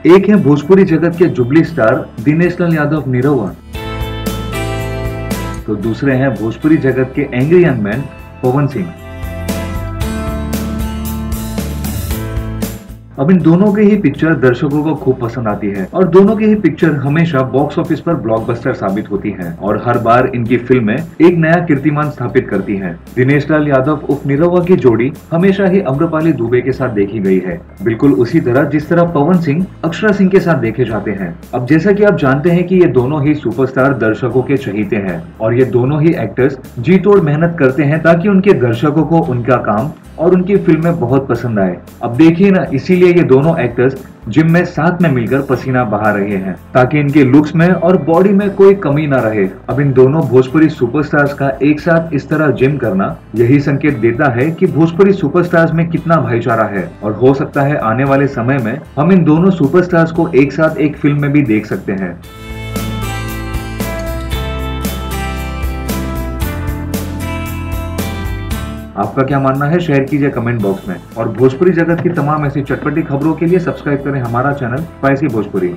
एक है भोजपुरी जगत के जुबली स्टार दिनेश लाल यादव निरहुआ, तो दूसरे हैं भोजपुरी जगत के angry young man Pawan Singh. अब इन दोनों की ही पिक्चर दर्शकों को खूब पसंद आती है और दोनों की ही पिक्चर हमेशा बॉक्स ऑफिस पर ब्लॉकबस्टर साबित होती है और हर बार इनकी फिल्में एक नया कीर्तिमान स्थापित करती हैं। दिनेश लाल यादव उर्फ निरहुआ की जोड़ी हमेशा ही अम्रपाली दुबे के साथ देखी गई है, बिल्कुल उसी तरह जिस तरह पवन सिंह अक्षरा सिंह के साथ देखे जाते हैं। अब जैसा कि आप जानते हैं कि ये दोनों ही सुपरस्टार दर्शकों के चहीते हैं और ये दोनों ही एक्टर्स जी तोड़ मेहनत करते हैं ताकि उनके दर्शकों को उनका काम और उनकी फिल्में बहुत पसंद आए। अब देखिए ना, इसीलिए ये दोनों एक्टर्स जिम में साथ में मिलकर पसीना बहा रहे हैं ताकि इनके लुक्स में और बॉडी में कोई कमी ना रहे। अब इन दोनों भोजपुरी सुपरस्टार्स का एक साथ इस तरह जिम करना यही संकेत देता है कि भोजपुरी सुपरस्टार्स में कितना भाईचारा है और हो सकता है आने वाले समय में हम इन दोनों सुपरस्टार्स को एक साथ एक फिल्म में भी देख सकते हैं। आपका क्या मानना है शेयर कीजिए कमेंट बॉक्स में और भोजपुरी जगत की तमाम ऐसी चटपटी खबरों के लिए सब्सक्राइब करें हमारा चैनल स्पाइसी भोजपुरी।